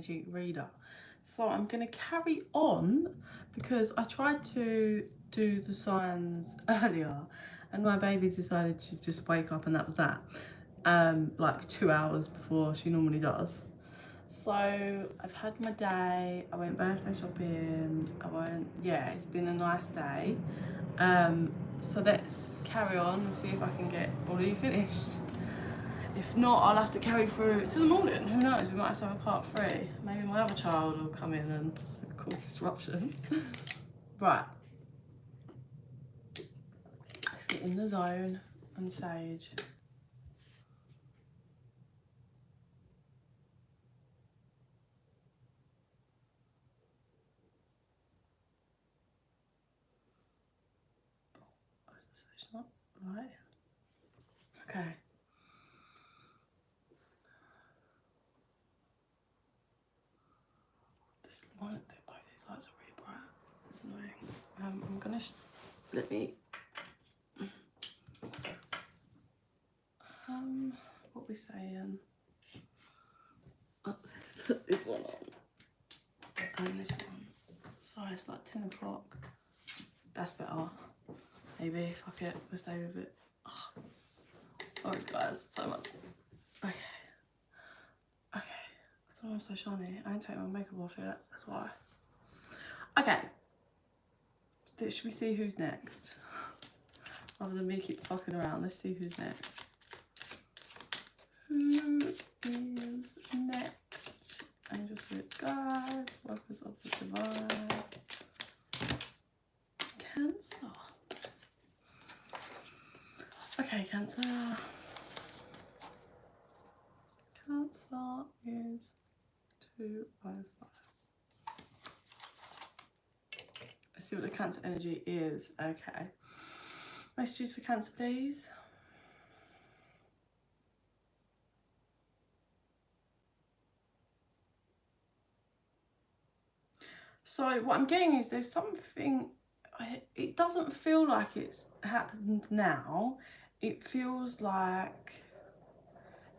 energy reader. So I'm going to carry on because I tried to do the signs earlier and my baby decided to just wake up and that was that. Like 2 hours before she normally does. So I've had my day, I went birthday shopping, yeah, it's been a nice day. So let's carry on and see if I can get all of you finished. If not, I'll have to carry through to the morning. Who knows, we might have to have a part 3. Maybe my other child will come in and cause disruption. Right. Let's get in the zone and sage. Not right. Okay. This one, both these lights are really bright. It's annoying. I'm gonna let me. What we saying? Oh, let's put this one on and this one. Sorry, it's like 10 o'clock. That's better. Maybe, fuck it, we'll stay with it. Oh, sorry guys, so much. Okay. I don't know why I'm so shiny. I ain't taking my makeup off yet, that's why. Okay. Should we see who's next? Rather than me keep fucking around, let's see who's next. Who is next? Angel spirits, guides, workers of the divine. Cancer. Okay, Cancer. Cancer is 205. Let's see what the Cancer energy is. Okay. Messages for Cancer, please. So what I'm getting is there's something, it doesn't feel like it's happened now. It feels like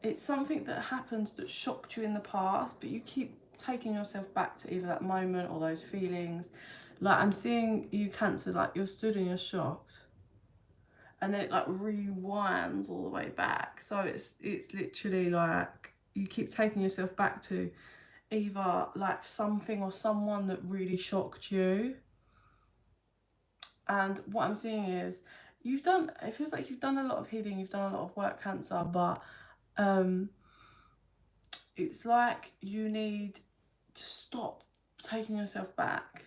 it's something that happened that shocked you in the past, but you keep taking yourself back to either that moment or those feelings. Like I'm seeing you, Cancer, like you're stood and you're shocked. And then it like rewinds all the way back. So it's literally like you keep taking yourself back to either like something or someone that really shocked you. And what I'm seeing is it feels like you've done a lot of healing, you've done a lot of work, Cancer, but it's like you need to stop taking yourself back.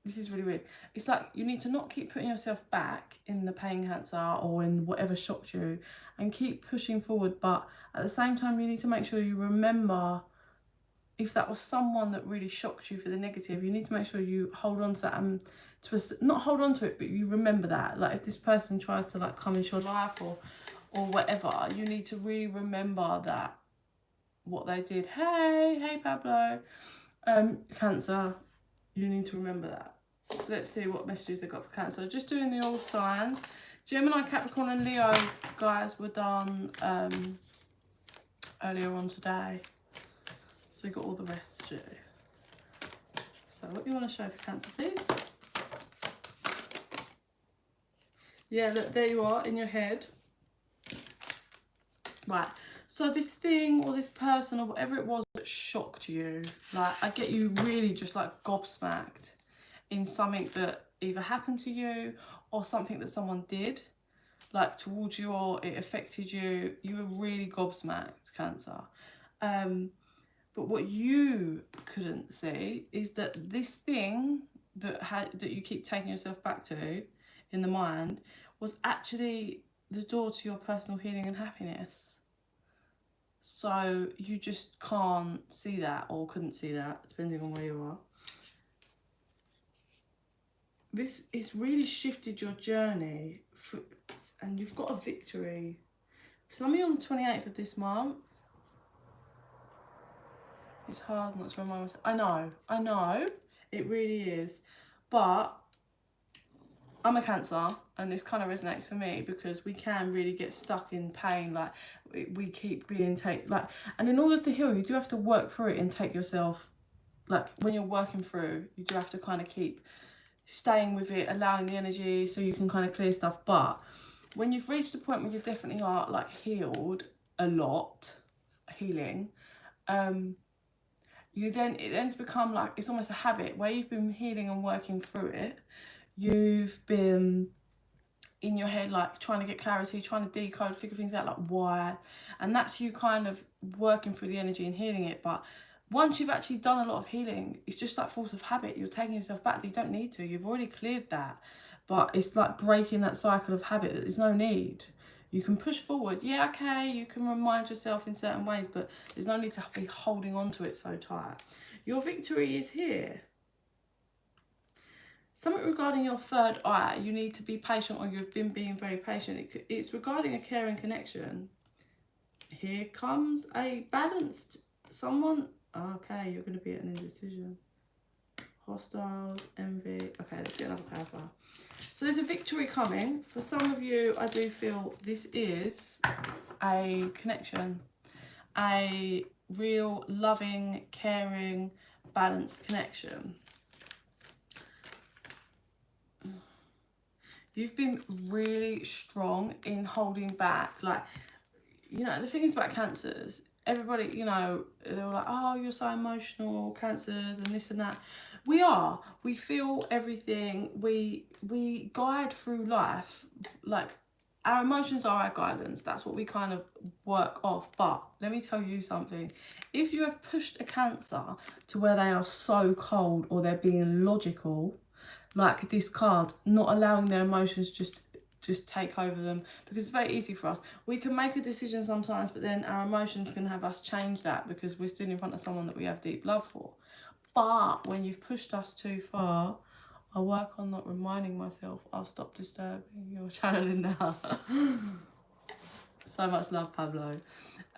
This is really weird. It's like you need to not keep putting yourself back in the pain, Cancer, or in whatever shocked you, and keep pushing forward. But at the same time, you need to make sure you remember if that was someone that really shocked you for the negative, you need to make sure you hold on to that and not hold on to it, but you remember that. Like if this person tries to like come into your life or whatever, you need to really remember that what they did. Hey Pablo. Cancer, you need to remember that. So let's see what messages they got for Cancer. Just doing the all signs. Gemini, Capricorn and Leo, guys, were done earlier on today. So we got all the rest to do. So what do you want to show for Cancer, please? Yeah, look, there you are in your head. Right. So this thing or this person or whatever it was that shocked you, like I get you really just like gobsmacked in something that either happened to you or something that someone did like towards you or it affected you. You were really gobsmacked, Cancer. But what you couldn't see is that this thing that you keep taking yourself back to in the mind was actually the door to your personal healing and happiness. So you just can't see that or couldn't see that, depending on where you are. This has really shifted your journey and you've got a victory. For some of you on the 28th of this month, it's hard not to remind myself. I know, it really is. But I'm a Cancer, and this kind of resonates for me because we can really get stuck in pain. Like we keep being and in order to heal, you do have to work through it and take yourself, like when you're working through, you do have to kind of keep staying with it, allowing the energy so you can kind of clear stuff. But when you've reached the point where you definitely are like healed a lot, healing, it then become like, it's almost a habit where you've been healing and working through it. You've been in your head like trying to get clarity, trying to decode, figure things out, like why, and that's you kind of working through the energy and healing it. But once you've actually done a lot of healing, it's just like force of habit. You're taking yourself back. You don't need to. You've already cleared that. But it's like breaking that cycle of habit. There's no need. You can push forward. Yeah, okay, you can remind yourself in certain ways, but there's no need to be holding on to it so tight. Your victory is here. Something regarding your third eye. You need to be patient, or you've been being very patient. It's regarding a caring connection. Here comes a balanced someone. Okay, you're going to be at an indecision. Hostiles, envy. Okay, let's get another clarifier. So there's a victory coming. For some of you, I do feel this is a connection. A real loving, caring, balanced connection. You've been really strong in holding back. Like, you know, the thing is about Cancers, everybody, you know, they were like, oh, you're so emotional, Cancers, and this and that. We are. We feel everything. We guide through life. Like, our emotions are our guidance. That's what we kind of work off. But let me tell you something. If you have pushed a Cancer to where they are so cold, or they're being logical, like this card, not allowing their emotions just take over them, because it's very easy for us. We can make a decision sometimes, but then our emotions can have us change that because we're still in front of someone that we have deep love for. But when you've pushed us too far, I work on not reminding myself, I'll stop disturbing your channeling now. So much love, Pablo.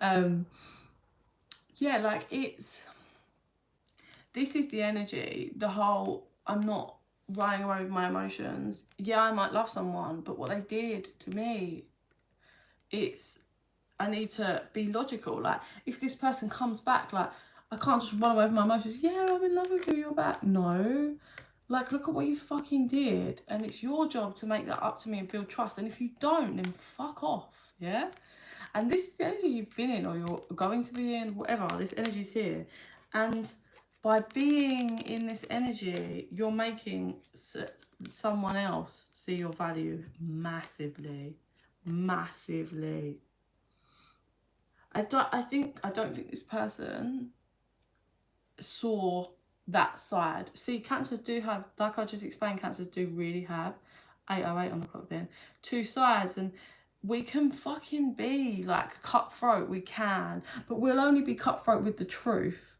Yeah, like this is the energy, the whole, I'm not running away with my emotions. Yeah, I might love someone, but what they did to me, I need to be logical. Like, if this person comes back, like, I can't just run away with my emotions. Yeah, I'm in love with you, you're back. No. Like, look at what you fucking did. And it's your job to make that up to me and build trust. And if you don't, then fuck off, yeah? And this is the energy you've been in, or you're going to be in, whatever. This energy's here. And by being in this energy, you're making someone else see your value massively, massively. I don't think this person saw that side. See, Cancers do have, like I just explained, Cancers do really have 8:08 on the clock then, two sides. And we can fucking be like cutthroat, we can, but we'll only be cutthroat with the truth.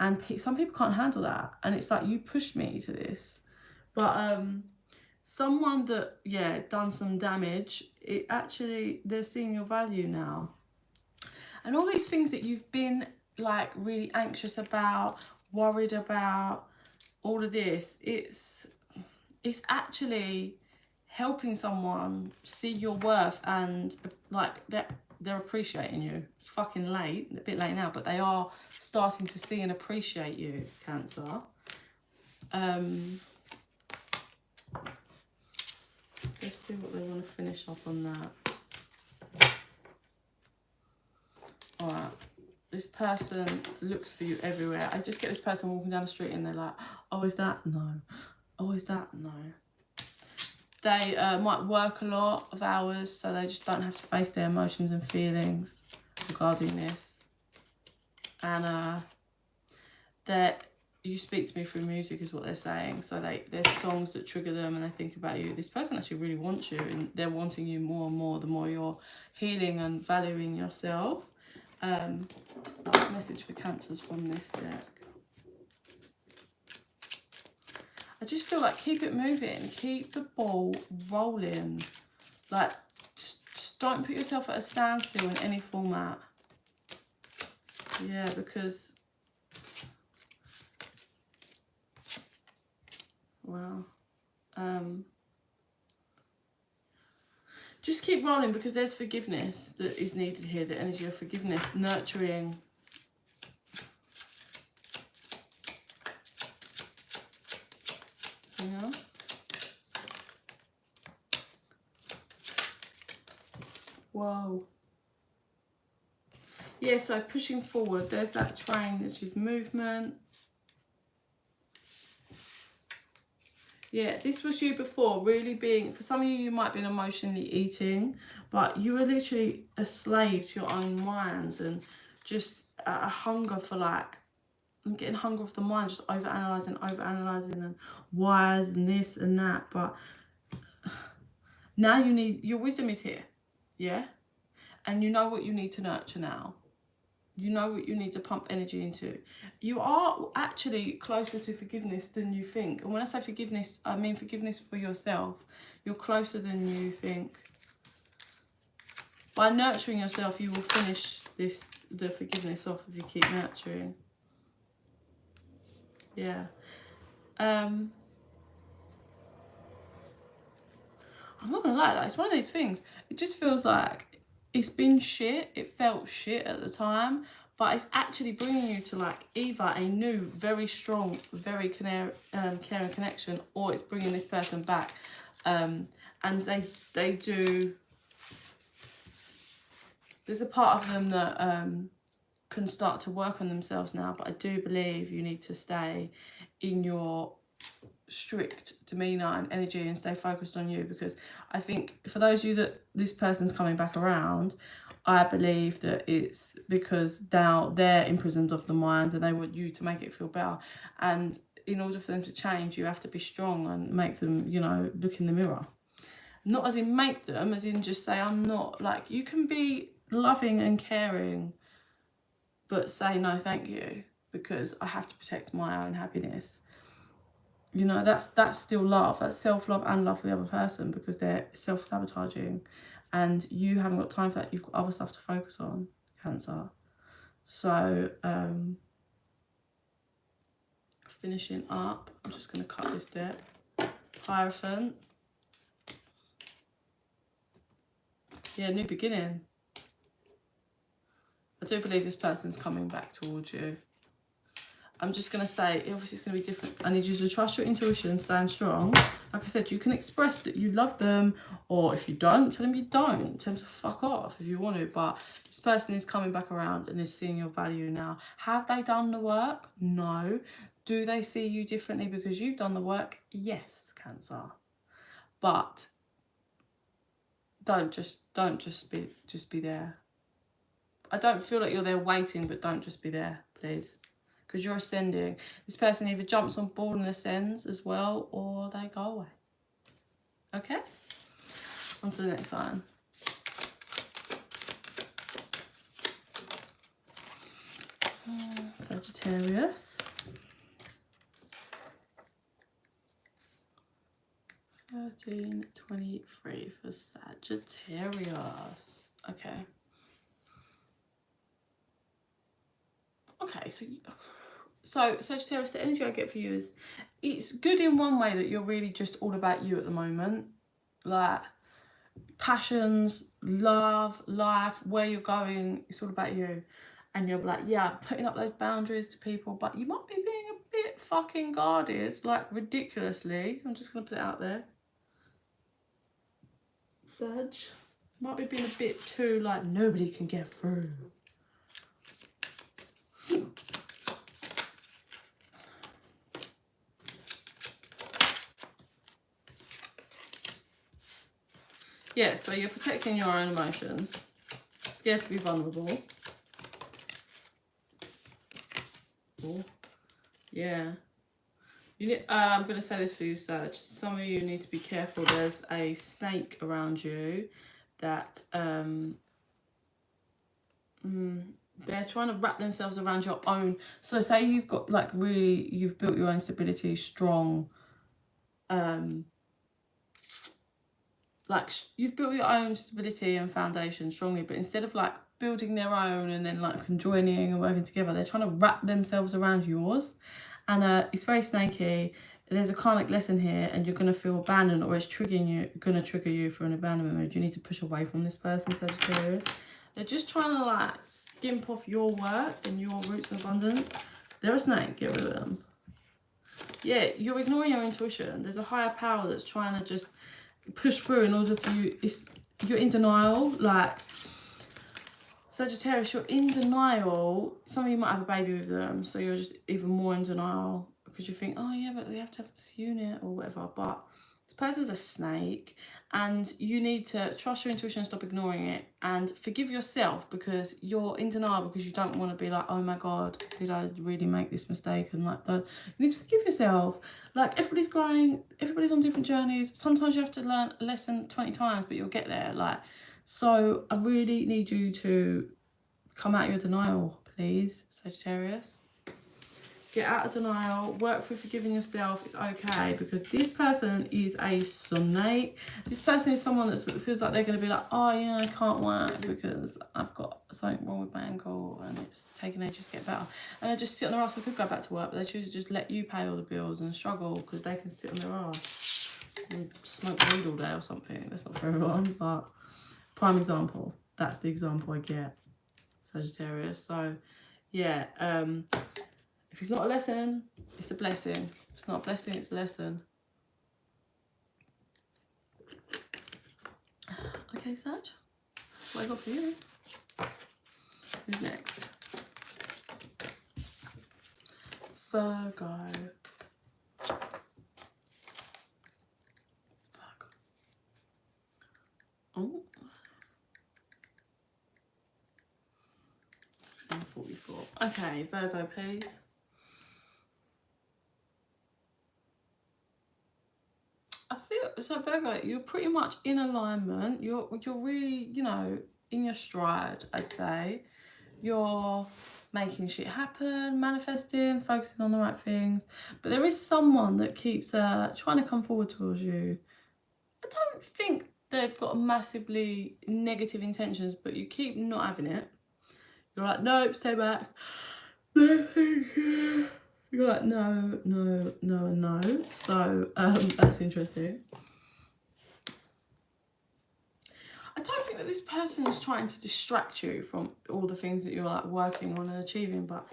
And some people can't handle that. And it's like, you pushed me to this. But someone that, yeah, done some damage, it actually, they're seeing your value now. And all these things that you've been like really anxious about, worried about, all of this, it's actually helping someone see your worth, and like they're appreciating you. It's fucking late, a bit late now, but they are starting to see and appreciate you, Cancer. Let's see what they want to finish off on that. Alright, this person looks for you everywhere. I just get this person walking down the street and they're like, oh, is that? No. Oh, is that? No. They might work a lot of hours, so they just don't have to face their emotions and feelings regarding this. And that you speak to me through music is what they're saying. So there's songs that trigger them and they think about you. This person actually really wants you, and they're wanting you more and more the more you're healing and valuing yourself. Last message for Cancers from this deck. I just feel like keep it moving, keep the ball rolling. Like, just don't put yourself at a standstill in any format. Yeah, because, well, keep rolling because there's forgiveness that is needed here. The energy of forgiveness, nurturing. Yeah. Whoa. Yeah, so pushing forward, there's that train, which is movement. Yeah, this was you before, really being, for some of you, you might have been emotionally eating, but you were literally a slave to your own mind and just a hunger for like, I'm getting hunger of the mind, just overanalyzing and whys and this and that. But now you need, your wisdom is here, yeah? And you know what you need to nurture now. You know what you need to pump energy into. You are actually closer to forgiveness than you think. And when I say forgiveness, I mean forgiveness for yourself. You're closer than you think. By nurturing yourself, you will finish the forgiveness off if you keep nurturing. Yeah. I'm not gonna lie, like, it's one of those things. It just feels like it's been shit. It felt shit at the time, but it's actually bringing you to like either a new, very strong, very caring connection, or it's bringing this person back. And they do. There's a part of them that can start to work on themselves now, but I do believe you need to stay in your strict demeanor and energy and stay focused on you, because I think for those of you that this person's coming back around, I believe that it's because now they're imprisoned of the mind and they want you to make it feel better. And in order for them to change, you have to be strong and make them, you know, look in the mirror. Not as in make them, as in just say, I'm not, like, you can be loving and caring, but say no thank you, because I have to protect my own happiness. You know, that's still love. That's self-love and love for the other person, because they're self-sabotaging and you haven't got time for that. You've got other stuff to focus on, Cancer. So, finishing up, I'm just going to cut this deck. Hierophant. Yeah, new beginning. I do believe this person's coming back towards you. I'm just going to say, obviously it's going to be different. I need you to trust your intuition, stand strong. Like I said, you can express that you love them, or if you don't, tell them you don't. Tell them to fuck off if you want to. But this person is coming back around and is seeing your value now. Have they done the work? No. Do they see you differently because you've done the work? Yes, Cancer. But don't just be there. I don't feel like you're there waiting, but don't just be there, please. Because you're ascending. This person either jumps on board and ascends as well, or they go away. Okay? On to the next line. Sagittarius. 1323 for Sagittarius. Okay. Okay, so Sagittarius, the energy I get for you is, it's good in one way that you're really just all about you at the moment. Like, passions, love, life, where you're going, it's all about you. And you're like, yeah, putting up those boundaries to people, but you might be being a bit fucking guarded, like ridiculously. I'm just going to put it out there. Sag, might be being a bit too, like, nobody can get through. Yeah, so you're protecting your own emotions. Scared to be vulnerable. Ooh. Yeah. You need, I'm going to say this for you, Sag. Some of you need to be careful. There's a snake around you that they're trying to wrap themselves around your own. So say you've got, like, really, you've built your own stability, strong, like, you've built your own stability and foundation strongly, but instead of, like, building their own and then, like, conjoining and working together, they're trying to wrap themselves around yours. And it's very snaky. there's a karmic lesson here and you're going to feel abandoned, or it's going to trigger you for an abandonment mood. You need to push away from this person, Sagittarius. They're just trying to like skimp off your work and your roots of abundance. They're a snake, get rid of them. Yeah, you're ignoring your intuition. There's a higher power that's trying to just push through in order for you. You're in denial, like Sagittarius, you're in denial. Some of you might have a baby with them, so you're just even more in denial because you think, oh yeah, but they have to have this unit or whatever. But this person's a snake, and you need to trust your intuition and stop ignoring it, and forgive yourself because you're in denial because you don't want to be like, oh my God, did I really make this mistake? And like that, you need to forgive yourself. Like, everybody's growing, everybody's on different journeys. Sometimes you have to learn a lesson 20 times, but you'll get there. Like, so I really need you to come out of your denial, please, Sagittarius. Get out of denial, work through forgiving yourself. It's okay, because this person is a snake. This person is someone that feels like they're going to be like, oh yeah, I can't work because I've got something wrong with my ankle and it's taking ages to get better. And they just sit on their ass. They could go back to work, but they choose to just let you pay all the bills and struggle because they can sit on their ass and smoke weed all day or something. That's not for everyone, but prime example. That's the example I get, Sagittarius. So yeah, if it's not a lesson, it's a blessing. If it's not a blessing, it's a lesson. Okay, Sag, what I got for you? Who's next? Virgo. Oh. 44. Okay, Virgo, please. I feel so, Virgo, you're pretty much in alignment. You're really, you know, in your stride, I'd say. You're making shit happen, manifesting, focusing on the right things. But there is someone that keeps trying to come forward towards you. I don't think they've got massively negative intentions, but you keep not having it. You're like, nope, stay back. No, thank you. You're like, no, no, no, and no. So that's interesting. I don't think that this person is trying to distract you from all the things that you're like working on and achieving, but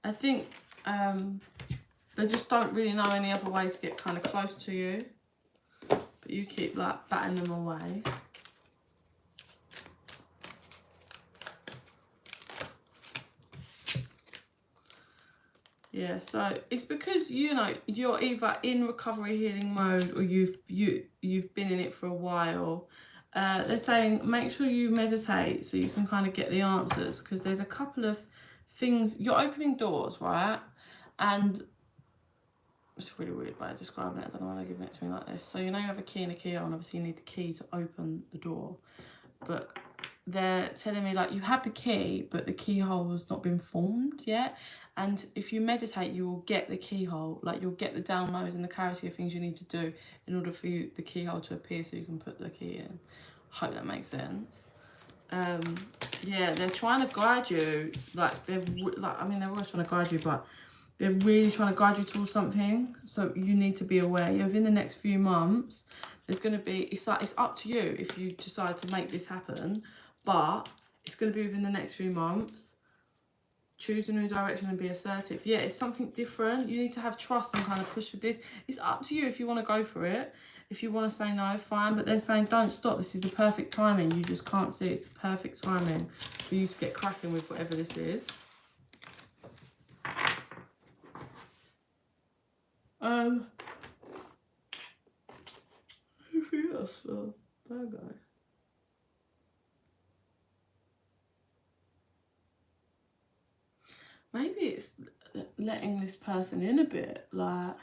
I think they just don't really know any other way to get kind of close to you. But you keep like batting them away. Yeah, so it's because, you know, you're either in recovery healing mode or you've been in it for a while. They're saying make sure you meditate so you can kind of get the answers, because there's a couple of things. You're opening doors, right? And it's a really weird way of describing it. I don't know why they're giving it to me like this. So you know you have a key and a keyhole, and obviously you need the key to open the door. But they're telling me like you have the key, but the keyhole has not been formed yet. And if you meditate, you will get the keyhole, like you'll get the downloads and the clarity of things you need to do in order for the keyhole to appear so you can put the key in. Hope that makes sense. Yeah, they're trying to guide you. Like they're always trying to guide you, but they're really trying to guide you towards something. So you need to be aware. Within the next few months, there's going to be, it's up to you if you decide to make this happen, but it's going to be within the next few months. Choose a new direction and be assertive. Yeah, it's something different. You need to have trust and kind of push with this. It's up to you if you want to go for it. If you want to say no, fine. But they're saying don't stop. This is the perfect timing. You just can't see it's the perfect timing for you to get cracking with whatever this is. Who else for Virgo? Maybe it's letting this person in a bit, like,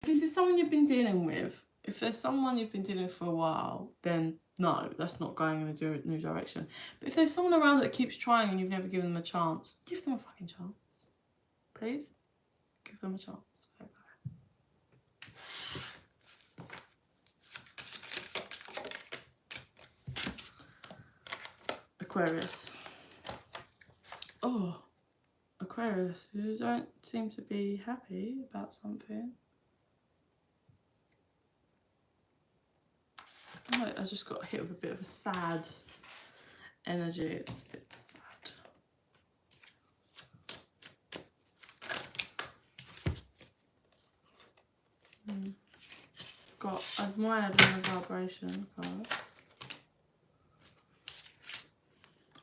if this is someone you've been dealing with, if there's someone you've been dealing with for a while, then no, that's not going in a new direction. But if there's someone around that keeps trying and you've never given them a chance, give them a fucking chance. Please? Give them a chance. Okay. Aquarius. Oh, Aquarius, you don't seem to be happy about something. I just got hit with a bit of a sad energy. It's a bit sad. Got admired in the vibration card.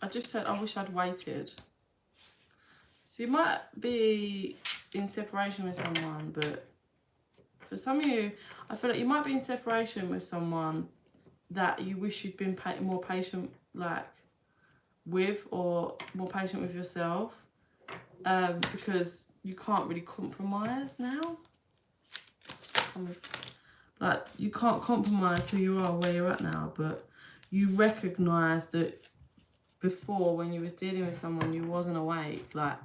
I just said I wish I'd waited. So you might be in separation with someone, but for some of you, I feel like you might be in separation with someone that you wish you'd been more patient, like, with, or more patient with yourself, because you can't really compromise now. Like, you can't compromise who you are, where you're at now, but you recognise that before, when you was dealing with someone, you wasn't awake. Like,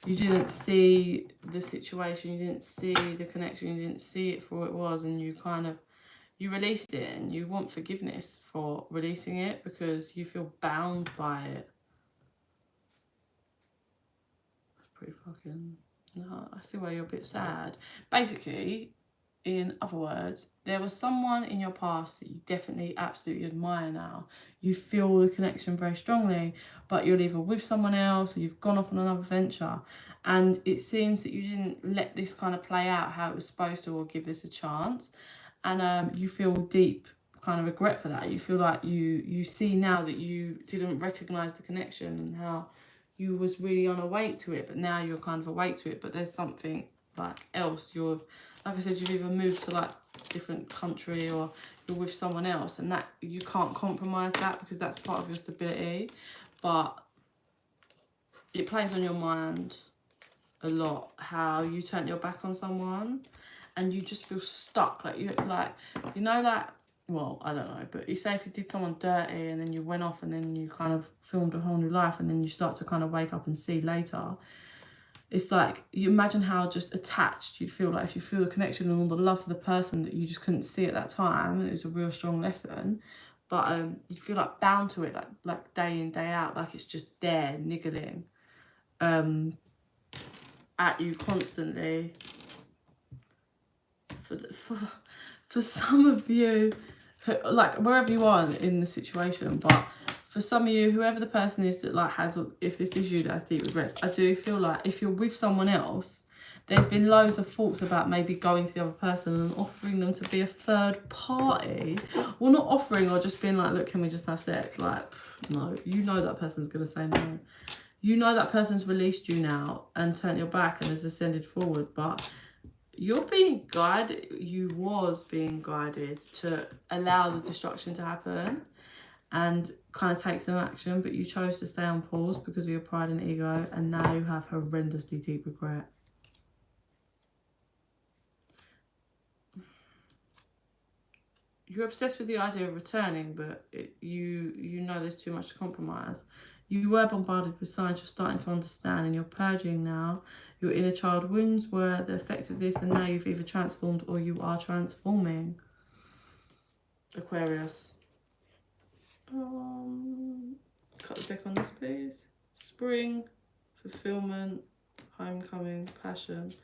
you didn't see the situation, you didn't see the connection, you didn't see it for what it was, and you kind of, you released it, and you want forgiveness for releasing it because you feel bound by it. That's pretty fucking, no, I see why you're a bit sad. Basically, in other words, there was someone in your past that you definitely absolutely admire now. You feel the connection very strongly, but you're either with someone else or you've gone off on another venture, and it seems that you didn't let this kind of play out how it was supposed to, or give this a chance, and you feel deep kind of regret for that. You feel like you see now that you didn't recognize the connection and how you was really unawake to it, but now you're kind of awake to it, but there's something like else. You're, like I said, you've either moved to like different country or you're with someone else, and that you can't compromise that because that's part of your stability, but it plays on your mind a lot how you turn your back on someone and you just feel stuck, like you know, like, well, I don't know, but you say if you did someone dirty and then you went off and then you kind of filmed a whole new life and then you start to kind of wake up and see later. It's like, you imagine how just attached you'd feel, like if you feel the connection and all the love for the person that you just couldn't see at that time. It was a real strong lesson, but you feel like bound to it, like day in, day out, like it's just there niggling at you constantly. For some of you, like wherever you are in the situation, but for some of you, whoever the person is that like has, if this is you that has deep regrets, I do feel like if you're with someone else, there's been loads of thoughts about maybe going to the other person and offering them to be a third party. Well, not offering, or just being like, look, can we just have sex? Like, no, you know that person's going to say no. You know that person's released you now and turned your back and has ascended forward, but you're being guided, you was being guided to allow the destruction to happen and kind of take some action, but you chose to stay on pause because of your pride and ego, and now you have horrendously deep regret. You're obsessed with the idea of returning, but you know there's too much to compromise. You were bombarded with signs you're starting to understand, and you're purging now. Your inner child wounds were the effect of this, and now you've either transformed or you are transforming. Aquarius. Cut the deck on this, please. Spring, fulfillment, homecoming, passion.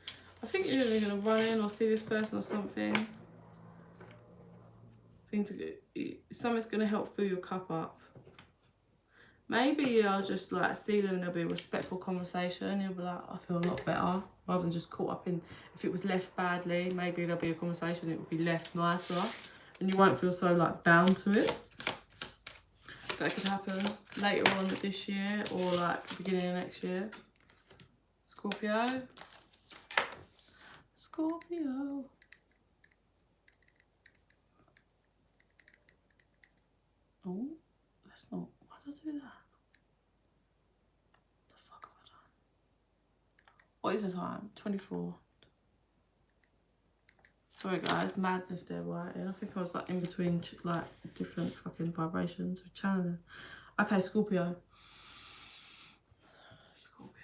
I think you're either going to run in or see this person or something. Something's going to help fill your cup up. Maybe I'll just like see them and there'll be a respectful conversation. You'll be like, I feel a lot better, rather than just caught up in, if it was left badly, maybe there'll be a conversation, it would be left nicer and you won't feel so like bound to it. That could happen later on this year or like beginning of next year. Scorpio. Scorpio. Oh, that's not, why did I do that? The fuck have I done? What is the time? 24. Sorry guys, madness there, right? And I think I was like in between like different fucking vibrations of channeling. Okay, Scorpio. Scorpio.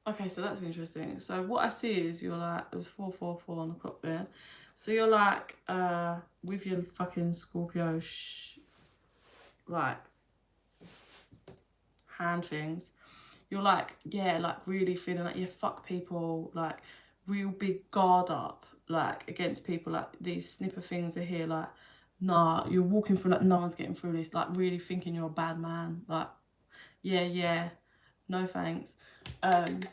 Okay, so that's interesting. So what I see is you're like, it was 4:44 on the clock there. So you're like, with your fucking Scorpio, like, hand things. You're like, yeah, like really feeling like you fuck people, like real big guard up, like against people, like these snipper things are here, like, nah, you're walking through like no one's getting through this, like really thinking you're a bad man, like, yeah, no thanks. And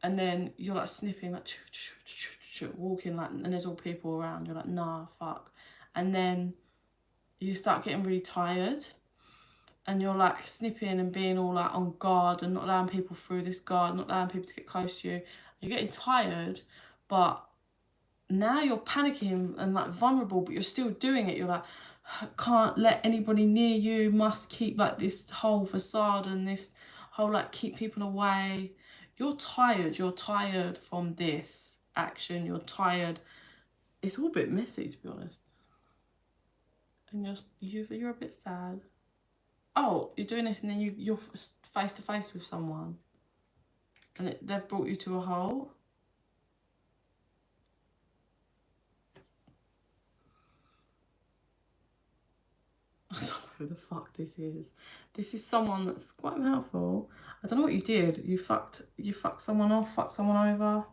then you're like sniffing, like walking, like, and there's all people around, you're like, nah, fuck. And then you start getting really tired, and you're like snipping and being all like on guard and not allowing people through this guard, not allowing people to get close to you. You're getting tired, but now you're panicking and like vulnerable, but you're still doing it. You're like, can't let anybody near you, must keep like this whole facade and this whole like keep people away. You're tired from this action, you're tired. It's all a bit messy, to be honest. And you're a bit sad. Oh, you're doing this and then you're face to face with someone and they've brought you to a hole. I don't know who the fuck this is. This is someone that's quite helpful. I don't know what you did. You fucked someone off, fucked someone over.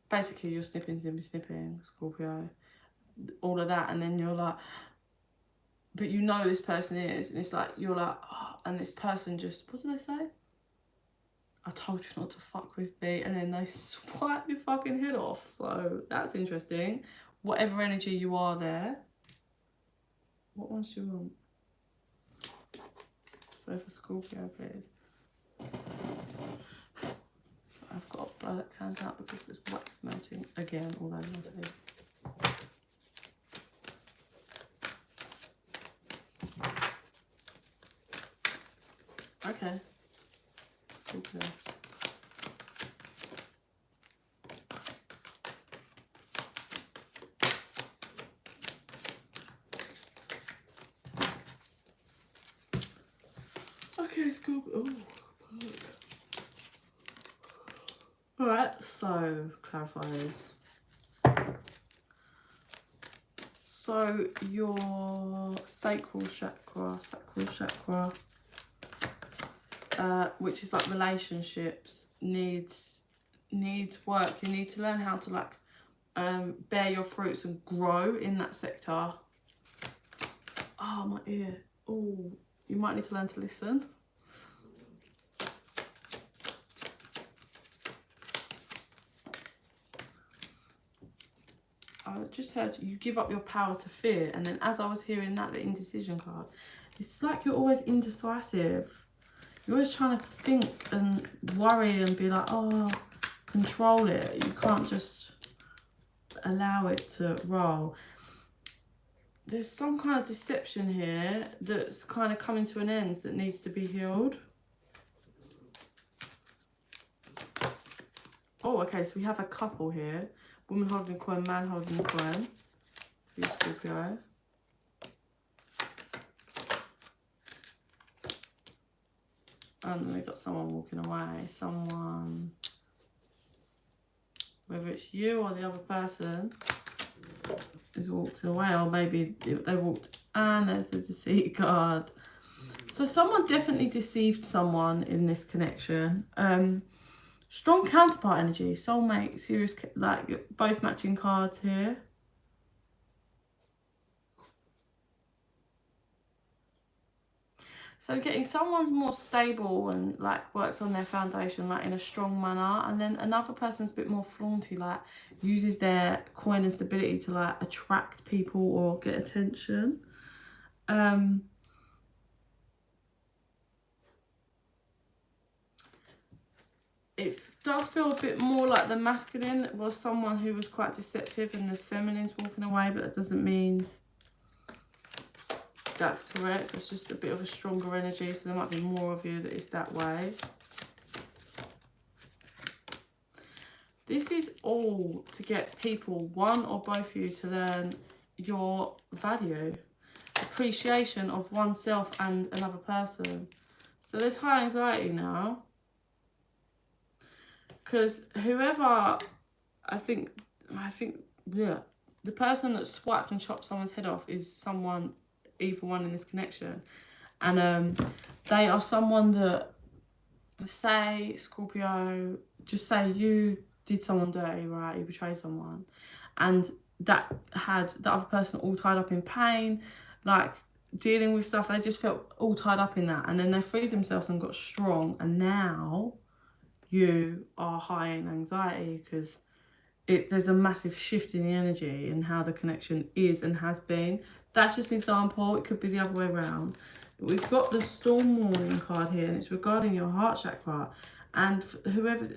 Basically, you're snipping, Scorpio. All of that, and then you're like, but you know this person is, and it's like, you're like, oh, and this person just, what did they say? I told you not to fuck with me, and then they swipe your fucking head off. So that's interesting. Whatever energy you are there. What ones do you want? So for Scorpio, please. So I've got to blow that candle out because there's wax melting again all over my table. Okay. Scorpio. Okay, Scorpio. Oh, alright, so clarifiers. So your sacral chakra, which is like relationships, needs work. You need to learn how to like bear your fruits and grow in that sector. Oh, my ear. Oh, you might need to learn to listen. I just heard you give up your power to fear, and then as I was hearing that, the indecision card, it's like you're always indecisive. You're always trying to think and worry and be like, oh, control it. You can't just allow it to roll. There's some kind of deception here that's kind of coming to an end that needs to be healed. Oh, okay, so we have a couple here. Woman holding a coin, man holding a coin. For you, Scorpio. And then we've got someone walking away. Someone, whether it's you or the other person, is walked away, or maybe they walked, and there's the deceit card. So someone definitely deceived someone in this connection. Strong counterpart energy, soulmate, serious, like both matching cards here. So getting someone's more stable and like works on their foundation like in a strong manner, and then another person's a bit more flaunty, like uses their coin and stability to like attract people or get attention. It does feel a bit more like the masculine was someone who was quite deceptive and the feminine's walking away, but that doesn't mean that's correct. It's just a bit of a stronger energy, so there might be more of you that is that way. This is all to get people, one or both of you, to learn your value, appreciation of oneself and another person. So there's high anxiety now, because whoever I think, yeah, the person that swiped and chopped someone's head off is someone, either one in this connection. And they are someone that, say, Scorpio, just say you did someone dirty, right? You betrayed someone. And that had the other person all tied up in pain, like dealing with stuff. They just felt all tied up in that. And then they freed themselves and got strong. And now you are high in anxiety because there's a massive shift in the energy and how the connection is and has been. That's just an example. It could be the other way around. But we've got the storm warning card here, and it's regarding your heart chakra. And whoever,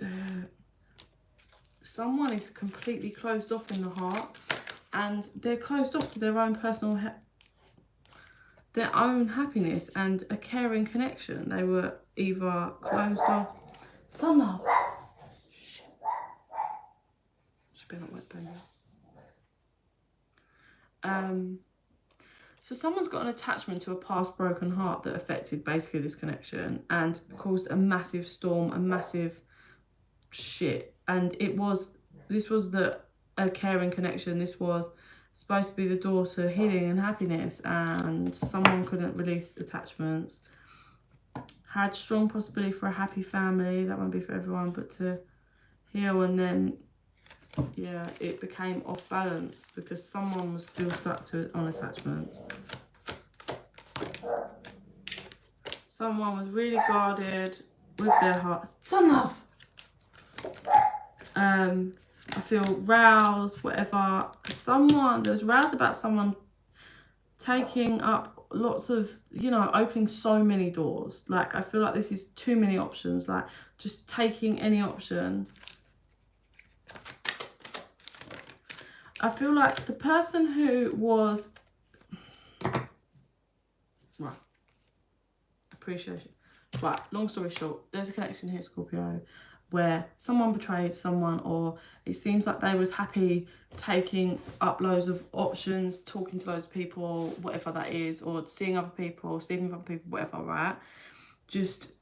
someone is completely closed off in the heart, and they're closed off to their own personal, their own happiness and a caring connection. They were either closed off. Sun love. Shit. Should be not wet, baby. So someone's got an attachment to a past broken heart that affected basically this connection and caused a massive storm, a massive shit. And this was a caring connection. This was supposed to be the door to healing and happiness, and someone couldn't release attachments. Had strong possibility for a happy family. That won't be for everyone, but to heal, and then yeah, it became off balance because someone was still stuck on attachments. Someone was really guarded with their hearts. Sun love. I feel roused, whatever. There was roused about someone taking up lots of, opening so many doors. Like, I feel like this is too many options. Like, just taking any option. I feel like the person who was, right, appreciation. Right, long story short, there's a connection here, Scorpio, where someone betrayed someone, or it seems like they was happy taking up loads of options, talking to loads of people, whatever that is, or seeing other people, sleeping with other people, whatever, right? Just,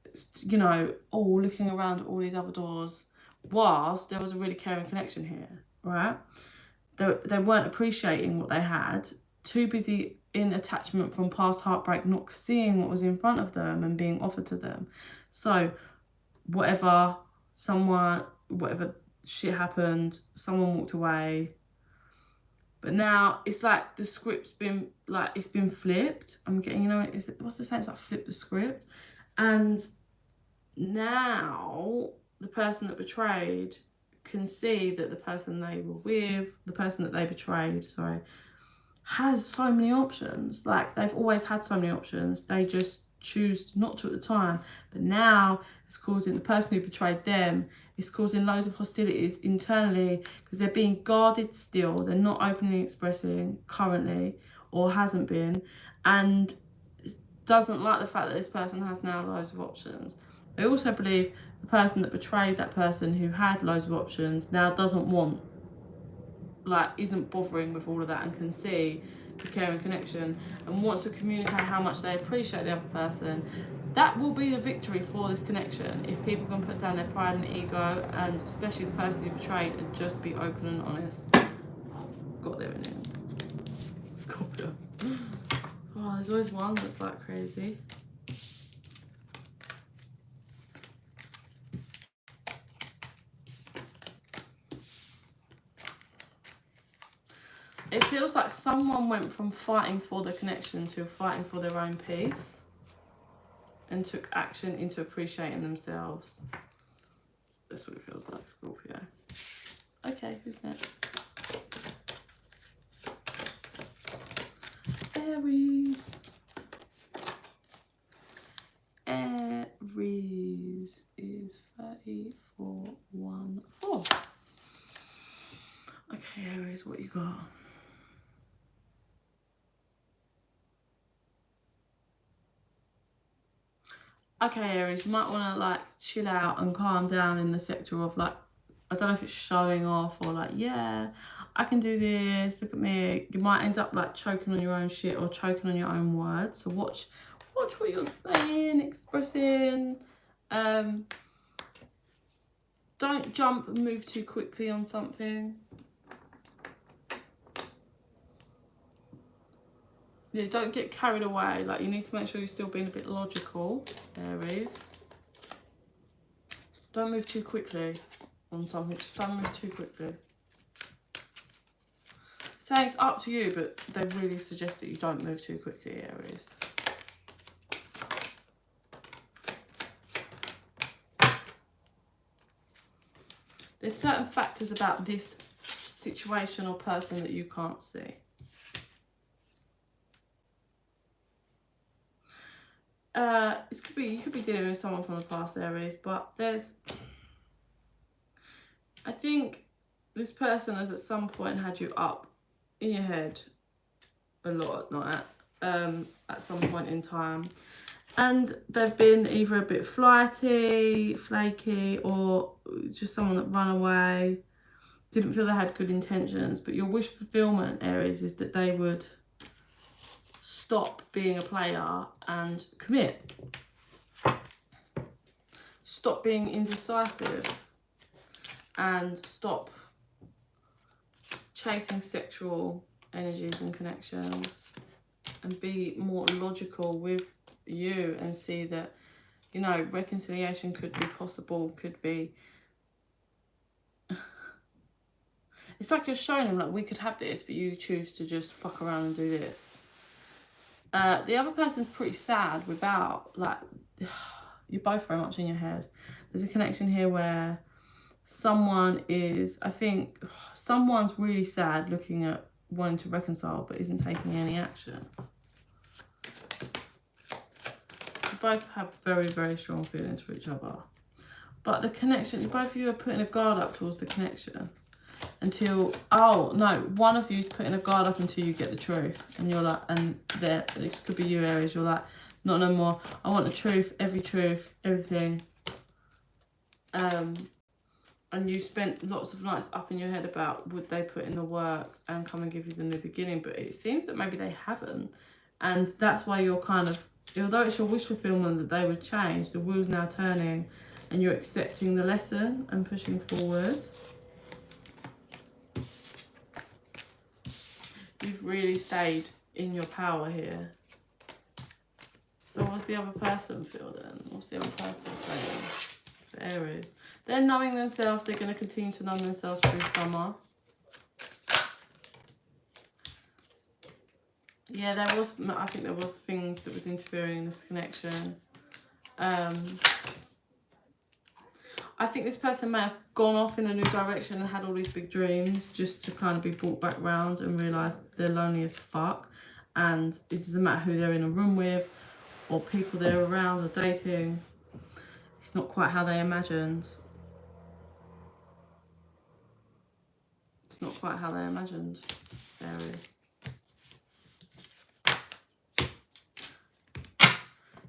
looking around at all these other doors, whilst there was a really caring connection here, right? They weren't appreciating what they had, too busy in attachment from past heartbreak, not seeing what was in front of them and being offered to them. So whatever shit happened, someone walked away. But now it's like the script's been, like, it's been flipped. I'm getting, what's the saying? It's like flip the script. And now the person that betrayed can see that the person they were with, the person that they betrayed, has so many options. Like, they've always had so many options. They just choose not to at the time. But now it's causing the person who betrayed them, it's causing loads of hostilities internally because they're being guarded still. They're not openly expressing currently, or hasn't been, and doesn't like the fact that this person has now loads of options. I also believe the person that betrayed that person who had loads of options now isn't bothering with all of that and can see the caring connection and wants to communicate how much they appreciate the other person. That will be the victory for this connection if people can put down their pride and ego, and especially the person who betrayed, and just be open and honest. Got there in the end. Scorpio. Oh, there's always one that's like crazy. It feels like someone went from fighting for the connection to fighting for their own peace and took action into appreciating themselves. That's what it feels like, Scorpio. Okay, who's next? Aries. Aries is 3414. Okay, Aries, what you got? Okay, Aries, you might want to like chill out and calm down in the sector of like, I don't know if it's showing off or like, yeah, I can do this, look at me. You might end up like choking on your own shit or choking on your own words. So watch what you're saying, expressing. don't jump and move too quickly on something. Yeah, don't get carried away. Like, you need to make sure you're still being a bit logical, Aries. Don't move too quickly on something. Just don't move too quickly. Saying it's up to you, but they really suggest that you don't move too quickly, Aries. There's certain factors about this situation or person that you can't see. You could be dealing with someone from the past, Aries, but I think this person has at some point had you up in your head a lot at night, at some point in time. And they've been either a bit flighty, flaky, or just someone that ran away, didn't feel they had good intentions. But your wish fulfillment, Aries, is that they would stop being a player and commit. Stop being indecisive and stop chasing sexual energies and connections and be more logical with you and see that, you know, reconciliation could be possible, could be... It's like you're showing them, like, we could have this, but you choose to just fuck around and do this. The other person's pretty sad without, like, you're both very much in your head. There's a connection here where someone is, I think, someone's really sad looking at wanting to reconcile but isn't taking any action. You both have very, very strong feelings for each other. But the connection, both of you are putting a guard up towards the connection. Until, oh no, one of you is putting a guard up until you get the truth, and you're like, and there, this could be you, Aries, you're like, not no more, I want the truth, everything. And you spent lots of nights up in your head about would they put in the work and come and give you the new beginning, but it seems that maybe they haven't, and that's why you're kind of, although it's your wish fulfillment that they would change, the wheel's now turning and you're accepting the lesson and pushing forward. You've really stayed in your power here. So what's the other person feel then? What's the other person saying for Aries? They're knowing themselves. They're going to continue to know themselves through summer. Yeah, I think there was things that was interfering in this connection. I think this person may have gone off in a new direction and had all these big dreams just to kind of be brought back round and realise they're lonely as fuck. And it doesn't matter who they're in a room with or people they're around or dating. It's not quite how they imagined. It's not quite how they imagined, Aries.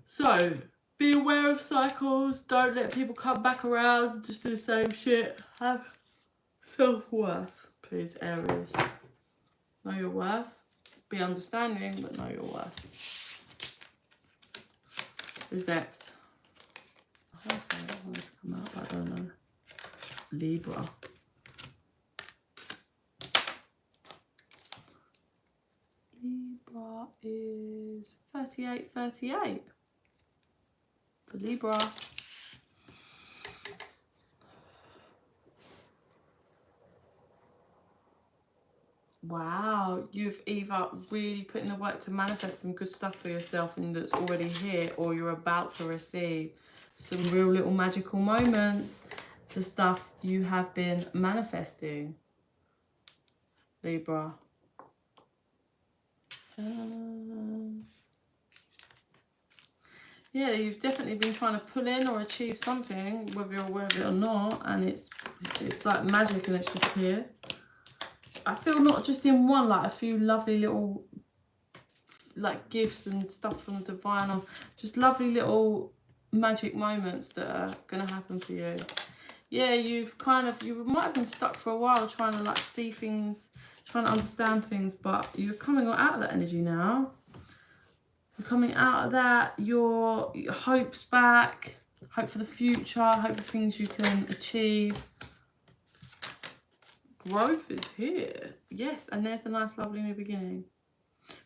So, be aware of cycles. Don't let people come back around and just do the same shit. Have self-worth, please, Aries. Know your worth. Be understanding, but know your worth. Who's next? I heard something I wanted to come out, but I don't know. Libra. Libra is 38. For Libra. Wow, you've either really put in the work to manifest some good stuff for yourself and that's already here, or you're about to receive some real little magical moments to stuff you have been manifesting, Libra. Yeah, you've definitely been trying to pull in or achieve something, whether you're aware of it or not, and it's like magic and it's just here. I feel not just in one, like a few lovely little like gifts and stuff from the divine, or just lovely little magic moments that are going to happen for you. Yeah, you might have been stuck for a while trying to like see things, trying to understand things, but you're coming out of that energy now. You're coming out of that, your hope's back. Hope for the future. Hope for things you can achieve. Growth is here. Yes, and there's the nice, lovely new beginning.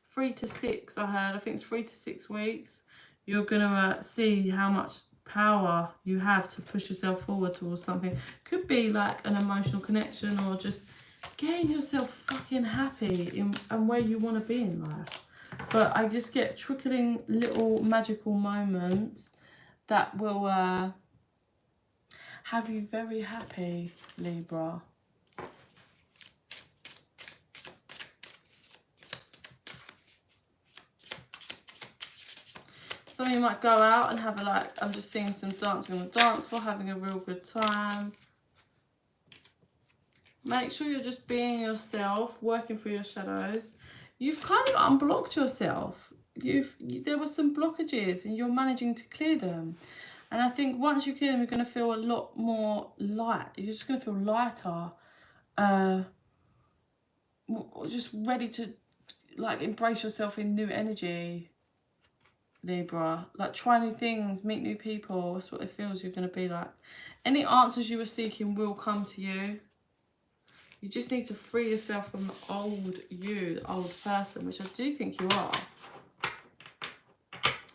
3 to 6, I heard. I think it's 3 to 6 weeks. You're going to see how much power you have to push yourself forward towards something. Could be like an emotional connection or just getting yourself fucking happy and where you want to be in life. But I just get trickling little magical moments that will have you very happy, Libra. Some of you might go out and have a I'm just seeing some dancing on the dance floor, having a real good time. Make sure you're just being yourself, working through your shadows. You've kind of unblocked yourself. There were some blockages and you're managing to clear them. And I think once you clear them, you're going to feel a lot more light. You're just going to feel lighter. Just ready to embrace yourself in new energy, Libra. Try new things, meet new people. That's what it feels you're going to be like. Any answers you were seeking will come to you. You just need to free yourself from the old you, the old person, which I do think you are.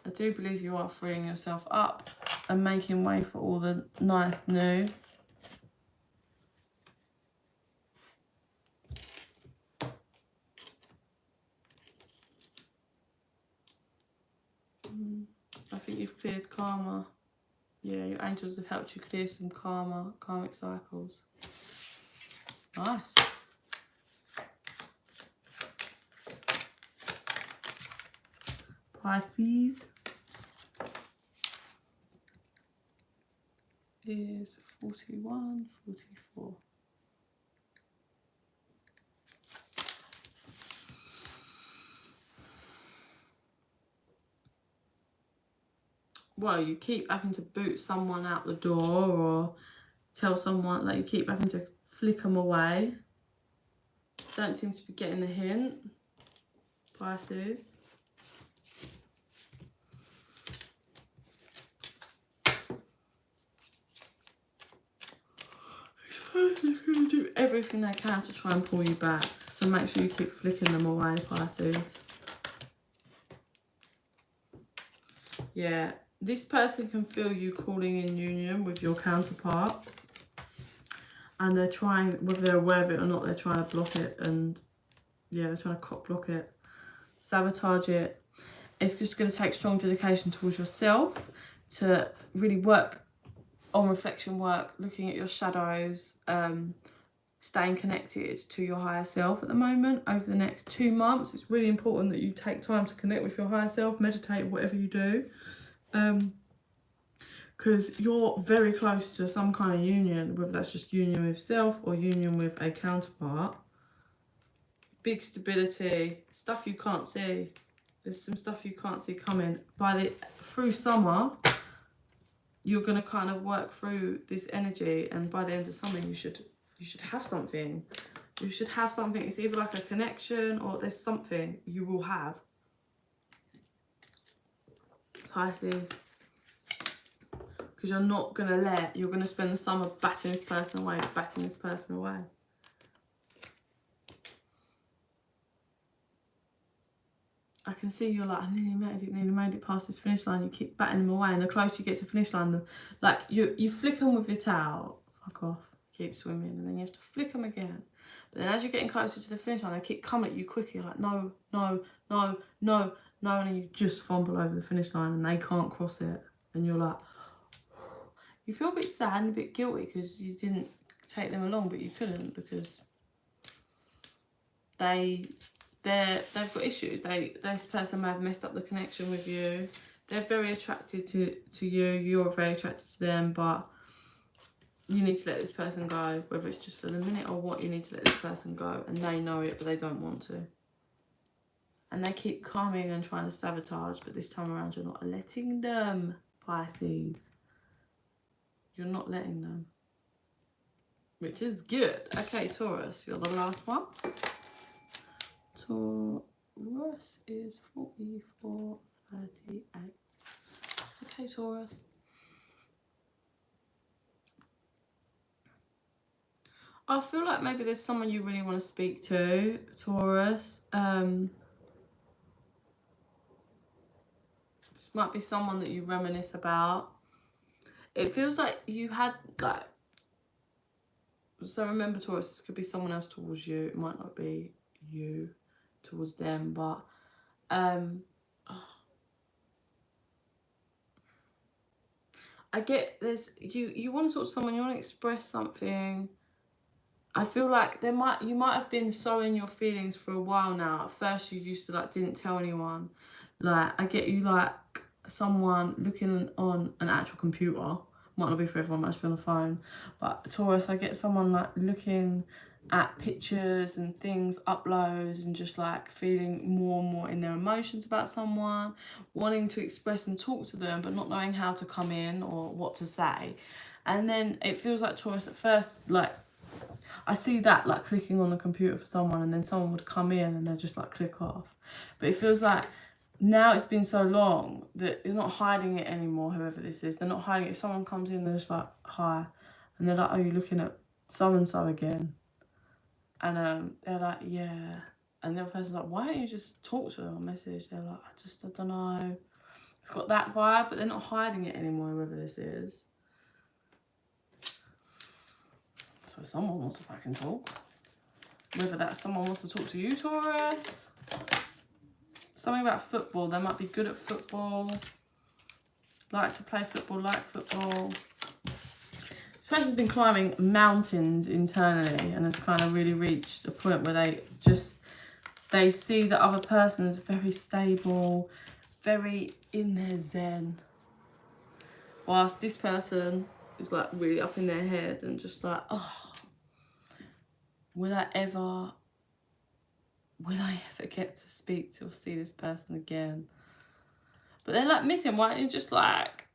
I do believe you are freeing yourself up and making way for all the nice new. I think you've cleared karma. Yeah, your angels have helped you clear some karmic cycles. Nice. Pisces is 41, 44. Well, you keep having to boot someone out the door or tell someone, you keep having to flick them away. Don't seem to be getting the hint, Pisces. This person's going to do everything they can to try and pull you back. So make sure you keep flicking them away, Pisces. Yeah, this person can feel you calling in union with your counterpart. And they're trying, whether they're aware of it or not, they're trying to block it. And yeah, they're trying to cock block it, sabotage it. It's just going to take strong dedication towards yourself to really work on reflection work, looking at your shadows, staying connected to your higher self at the moment. Over the next 2 months, it's really important that you take time to connect with your higher self, meditate, whatever you do. Because you're very close to some kind of union, whether that's just union with self or union with a counterpart. Big stability, stuff you can't see. There's some stuff you can't see coming. Through summer, you're going to kind of work through this energy, and by the end of summer, you should have something. You should have something. It's either like a connection or there's something you will have. Pisces. Because you're not going to you're going to spend the summer batting this person away, batting this person away. I can see you're like, I nearly made it past this finish line. You keep batting them away, and the closer you get to finish line, you flick them with your towel, fuck off, keep swimming, and then you have to flick them again. But then as you're getting closer to the finish line, they keep coming at you quicker. You're like, no, no, no, no, no, and then you just fumble over the finish line, and they can't cross it, and you're like, you feel a bit sad and a bit guilty because you didn't take them along, but you couldn't because they've got issues. This person may have messed up the connection with you. They're very attracted to you. You're very attracted to them, but you need to let this person go, whether it's just for the minute or what. You need to let this person go, and they know it, but they don't want to. And they keep coming and trying to sabotage, but this time around you're not letting them, Pisces. You're not letting them, which is good. Okay, Taurus, you're the last one. Taurus is 44, 38. Okay, Taurus. I feel like maybe there's someone you really want to speak to, Taurus. This might be someone that you reminisce about. It feels like you had, like, so remember, Taurus, this could be someone else towards you. It might not be you towards them, but I get this. You want to talk to someone, you want to express something. I feel like you might have been so in your feelings for a while now. At first you used to, like, didn't tell anyone. Like, I get you, like, someone looking on an actual computer. Might not be for everyone, might just be on the phone. But Taurus, I get someone, like, looking at pictures and things, uploads, and just, like, feeling more and more in their emotions about someone, wanting to express and talk to them, but not knowing how to come in or what to say. And then it feels like, Taurus, at first, like, I see that, like, clicking on the computer for someone, and then someone would come in and they'll just, like, click off. But it feels like now it's been so long that you're not hiding it anymore, whoever this is. They're not hiding it. If someone comes in, they're just like, hi. And they're like, oh, you're looking at so-and-so again. And they're like, yeah. And the other person's like, why don't you just talk to them on message? They're like, I don't know. It's got that vibe, but they're not hiding it anymore, whoever this is. So someone wants to fucking talk. Whether that's someone wants to talk to you, Taurus. Something about football. They might be good at football. Like to play football, like football. This person's been climbing mountains internally and has kind of really reached a point where they see the other person as very stable, very in their zen. Whilst this person is, like, really up in their head and just like, oh, will I ever get to speak to or see this person again? But they're, like, missing. Why don't you just, like,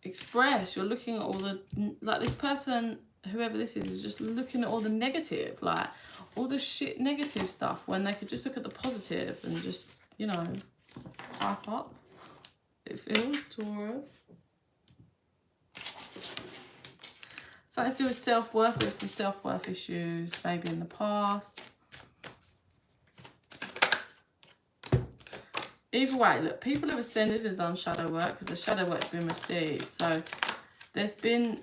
express? You're looking at all the, like, this person, whoever this is just looking at all the negative, like, all the shit negative stuff, when they could just look at the positive and just, you know, hype up. It feels, Taurus. Something to do with self-worth. There's some self-worth issues, maybe in the past. Either way, look, people have ascended and done shadow work because the shadow work's been received. So there's been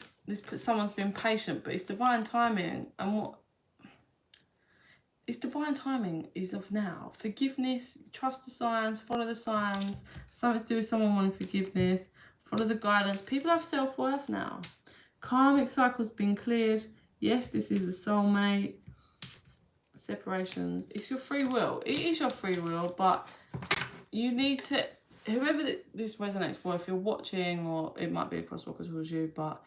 someone's been patient, but it's divine timing. And what it's divine timing is of now. Forgiveness, trust the signs, follow the signs. Something to do with someone wanting forgiveness. Follow the guidance. People have self-worth now. Karmic cycle's been cleared. Yes, this is a soulmate. Separation. It's your free will. It is your free will, but you need to, whoever this resonates for, if you're watching, or it might be a crosswalker towards you, but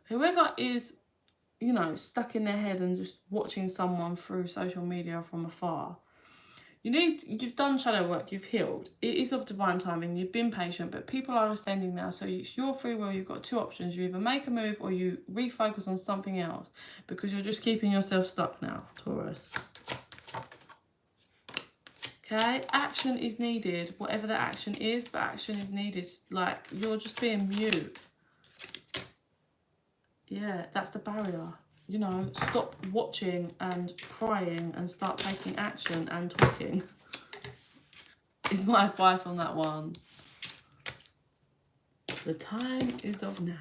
whoever is, you know, stuck in their head and just watching someone through social media from afar, you've done shadow work, you've healed. It is of divine timing, you've been patient, but people are ascending now, so it's your free will. You've got two options. You either make a move or you refocus on something else, because you're just keeping yourself stuck now, Taurus. Okay, action is needed, whatever the action is, but action is needed. Like, you're just being mute. Yeah, that's the barrier. You know, stop watching and crying and start taking action and talking. Is my advice on that one. The time is of now.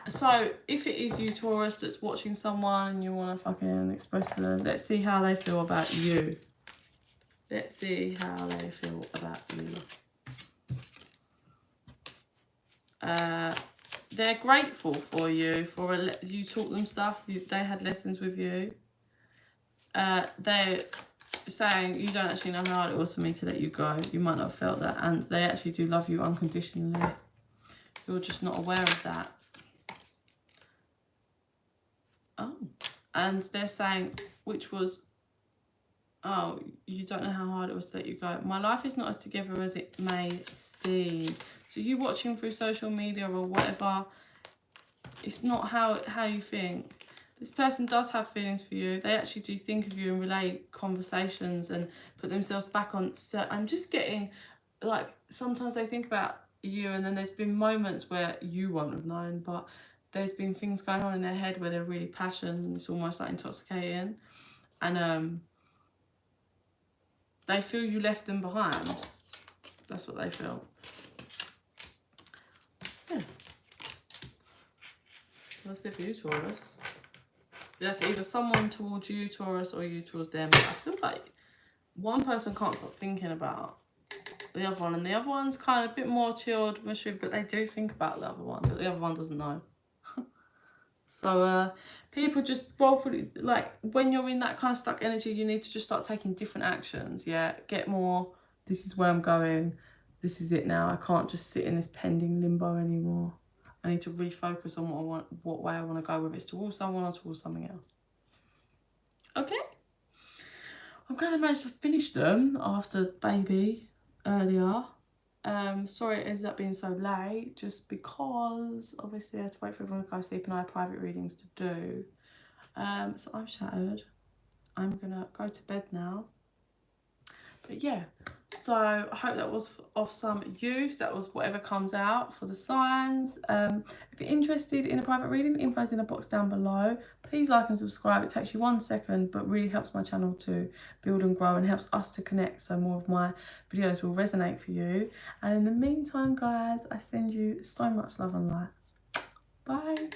So, if it is you, Taurus, that's watching someone and you want to fucking express to them, let's see how they feel about you. Let's see how they feel about you. They're grateful for you, for you taught them stuff, they had lessons with you. They're saying, you don't actually know how hard it was for me to let you go. You might not have felt that, and they actually do love you unconditionally. You're just not aware of that. Oh, and they're saying, which was, oh, you don't know how hard it was to let you go. My life is not as together as it may seem. So you watching through social media or whatever, it's not how you think. This person does have feelings for you. They actually do think of you and relay conversations and put themselves back on. So I'm just getting, like, sometimes they think about you, and then there's been moments where you won't have known, but there's been things going on in their head where they're really passionate and it's almost like intoxicating, and they feel you left them behind. That's what they feel. Yeah. That's it for you, Taurus. That's either someone towards you, Taurus, or you towards them. But I feel like one person can't stop thinking about the other one, and the other one's kind of a bit more chilled, mushy, but they do think about the other one, but the other one doesn't know. So people just woefully, like, when you're in that kind of stuck energy, you need to just start taking different actions. Yeah, get more, this is where I'm going, this is it now. I can't just sit in this pending limbo anymore. I need to refocus on what I want, what way I want to go, whether it's towards someone or towards something else. Okay, I'm glad I managed to finish them after baby earlier. Sorry it ended up being so late, just because obviously I had to wait for everyone to go to sleep and I had private readings to do. So I'm shattered. I'm gonna go to bed now. But yeah, so I hope that was of some use. That was whatever comes out for the signs. If you're interested in a private reading, info's in the box down below. Please like and subscribe. It takes you 1 second, but really helps my channel to build and grow and helps us to connect, so more of my videos will resonate for you. And in the meantime, guys, I send you so much love and light. Bye.